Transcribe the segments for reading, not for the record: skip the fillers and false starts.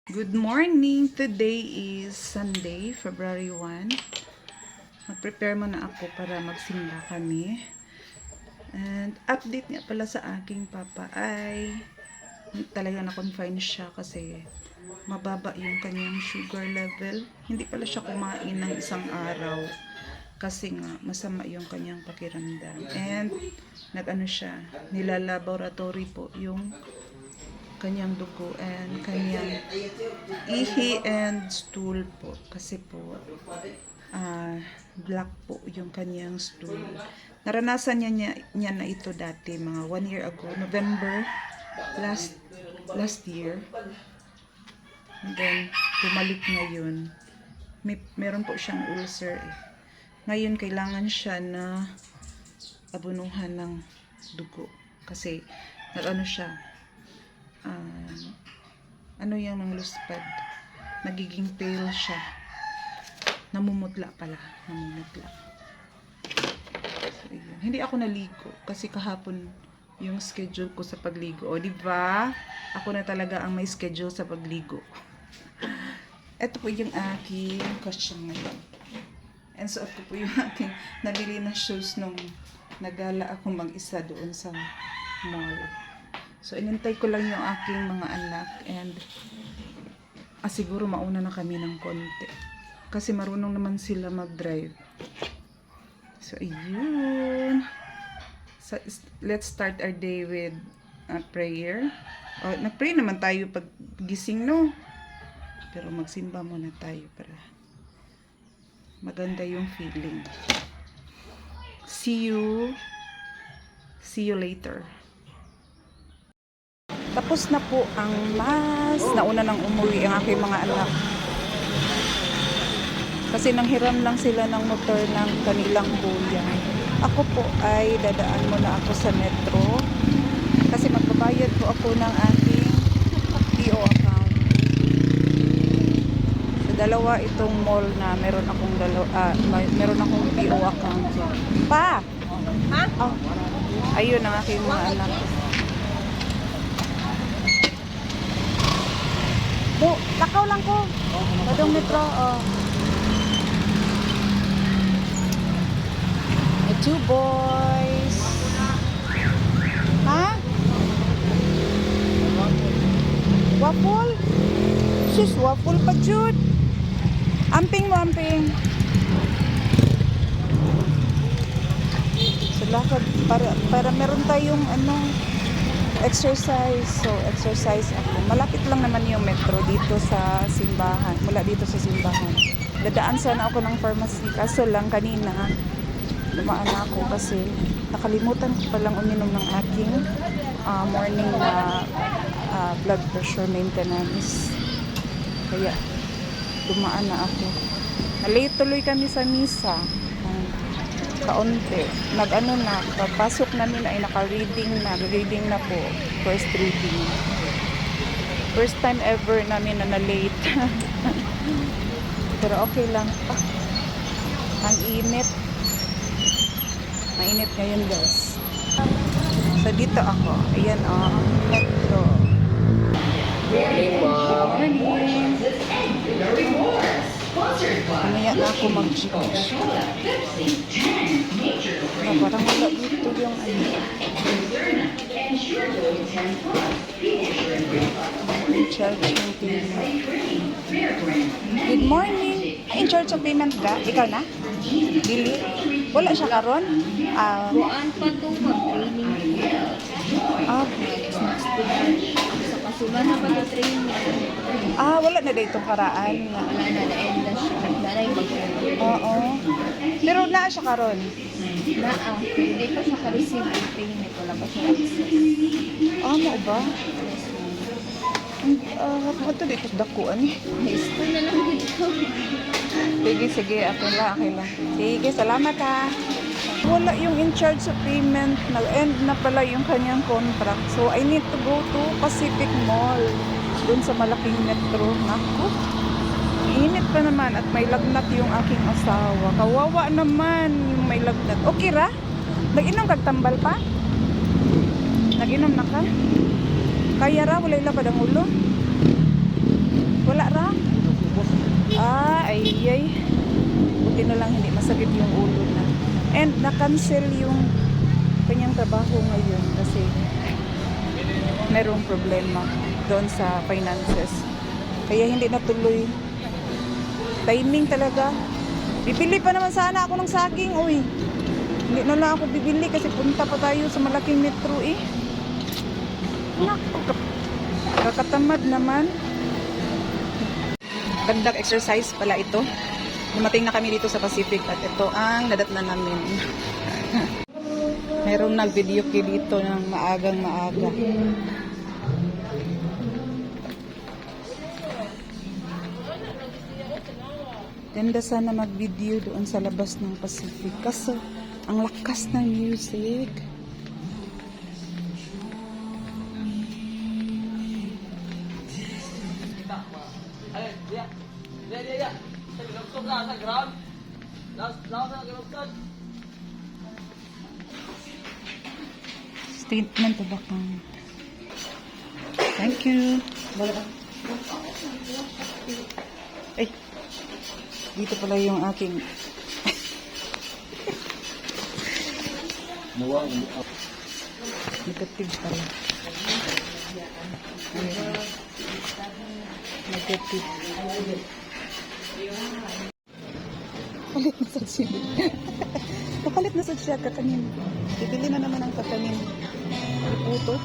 Good morning! Today is Sunday, February 1. Mag-prepare muna ako para magsimba kami. And update nga pala sa aking papa ay talaga na-confine siya kasi mababa yung kanyang sugar level. Hindi pala siya kumain ng isang araw kasi nga masama yung kanyang pakiramdam. And nag-ano siya, nilalaboratory po yung kanyang dugo and kanyang ihi and stool po kasi po black po yung kanyang stool. Naranasan niya na ito dati mga 1 year ago, November last year, and then bumalik ngayon. Meron po siyang ulcer ngayon kailangan siya na abunuhan ng dugo kasi nag-ano siya, ano yung ng luspad, nagiging pale siya, namumutla pala, namumutla. So, yun. Hindi ako naligo kasi kahapon yung schedule ko sa pagligo. O, diba? Ako na talaga ang may schedule sa pagligo. Ito po yung aking costume ngayon. And suot ko po yung aking nabili na shoes nung nagala ako mag-isa doon sa mall. So, inintay ko lang yung aking mga anak and siguro mauna na kami ng konti. Kasi marunong naman sila mag-drive. So, ayun. So, let's start our day with prayer. Nag-pray naman tayo pag gising, no? Pero magsimba muna tayo para maganda yung feeling. See you later. Tapos na po ang mass. Nauna nang umuwi ang aking mga anak. Kasi nanghiram lang sila ng motor ng kanilang kuya. Ako po ay dadaan muna ako sa metro. Kasi magbabayad po ako ng aking PO account. Sa dalawa itong mall na meron akong PO account. Pa! Ha? Oh. Ayun ang aking mga anak. Lakaw lang ko. Badong metro. The two boys. Ha? Waffle? Sus, waffle pa, Jude. Amping mo, amping. So, lakad. Para meron tayong exercise. So, exercise ako. Malapit lang naman yung metro dito sa simbahan. Mula dito sa simbahan. Dadaan sana ako ng pharmacy. Kaso lang kanina, dumaan ako kasi nakalimutan ko palang uminom ng aking morning na blood pressure maintenance. Kaya, dumaan na ako. Late tuloy kami sa misa. Kaunti. Nag-ano na, papasok namin ay naka-reading na po. First reading. First time ever namin na late. Pero okay lang pa. Ang init. Mainit ngayon, guys. So, dito ako. Ayan, metro. Morning. Mamaya na ako mag-charge. Parang wala dito yung in-charge yung payment. Good morning. In-charge yung payment ka? Ikaw na? Dili? Wala siya karon? Buwan pa ito mag-training. Sa kasulan na pag-training. Wala na dito karaan. Wala na na-end na siya. Wala yung mag-training. Oo. Pero naa siya karon. Hindi pa siya ka-receive yung payment. Wala pa siya access. Mo ba? Ito dito dakuan eh. School na lang dito. Sige, okay lang. Sige, salamat ha. Wala yung in-charge sa payment. Nag-end na pala yung kanyang contract. So, I need to go to Pacific Mall. Doon sa malaking metro. Naku. Init pa naman at may lagnat yung aking asawa. Kawawa naman yung may lagnat. Okay ra? Nag-inom kagtambal pa? Nag-inom na ka? Kaya ra, wala ila padang ulo? lang hindi masakit yung ulo na. And na-cancel yung kanyang trabaho ngayon kasi merong problema doon sa finances. Kaya hindi natuloy. Timing talaga. Bibili pa naman sana ako ng saging, uy. Hindi na lang ako bibili kasi punta pa tayo sa malaking metro eh. Naku, kakatamad naman. Gandang exercise pala ito. Dumating na kami dito sa Pacific at ito ang nadatnan namin. Merong nag-video kay dito ng maagang maaga. Ganda sana mag-video doon sa labas ng Pacific. Kaso, ang lakas ng music. Statement of account. Thank you. Ay, dito pala yung aking negative pala. Ayan. Negative. Kapalit na sa siya. Kapalit na sa siya katanin. Bibili na naman ang katanin. Puto.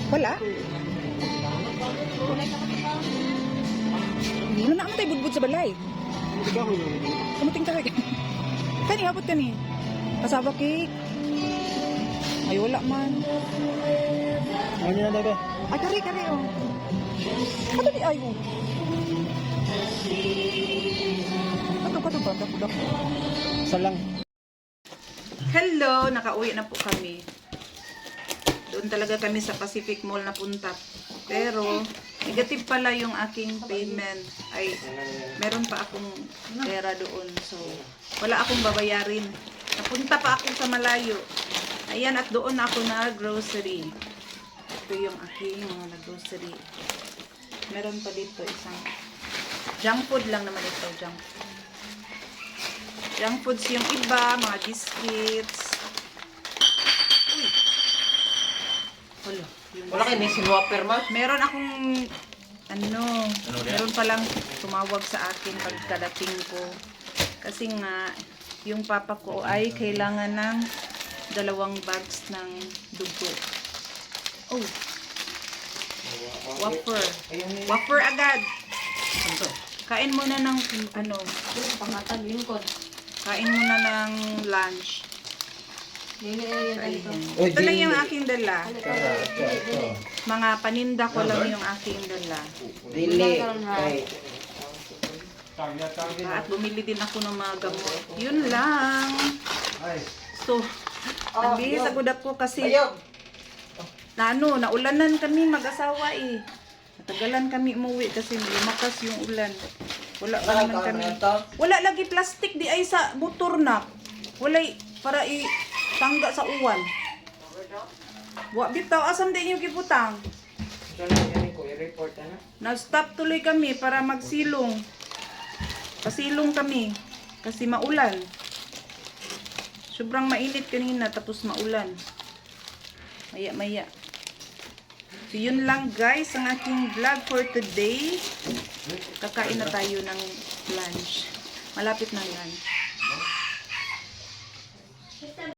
Wala? Hindi na naman tayo budbud sa balay. Kamating ka rin. Kani, habot ka ni. Kasaba cake. Ay, wala man. Ano na daw? Ay, kari, oh. Ano di ayo? Kato ba? Dako. Isa lang. Hello! Nakauwi na po kami. Doon talaga kami sa Pacific Mall na punta. Pero, negative pala yung aking payment. Ay, meron pa akong pera doon. So, wala akong babayarin. Napunta pa ako sa malayo. Ayan, at doon ako na grocery. Ito yung aking mga grocery. Meron pa dito isang junk food lang naman ito. Junk foods yung iba, mga biscuits. Uy. Wala kayo may silwaper ma? Meron akong meron palang tumawag sa akin pagkadating ko. Kasi nga, yung papa ko ay kailangan ng 2 bags ng dugo. Oh. Wafer agad. Kain muna ng Pangatan lingkod. kain muna ng lunch. Ito lang yung aking dala. Mga paninda ko lang yung aking dala. Dili. At bumili din ako ng mga gamot. Yun lang. So, nagbihis ako ko kasi naulanan kami mag-asawa eh. Natagalan kami umuwi kasi lumakas yung ulan. Wala pa naman kami. Wala lagi plastic di ay sa motor na. Wala para tangga sa uwan. Wa bitaw asam din yung giputang. Na-stop tuloy kami para magsilong. Pasilong kami kasi maulan. Sobrang mainit kanina tapos maulan. Maya. So yun lang guys ang aking vlog for today. Kakain na tayo ng lunch. Malapit na lunch.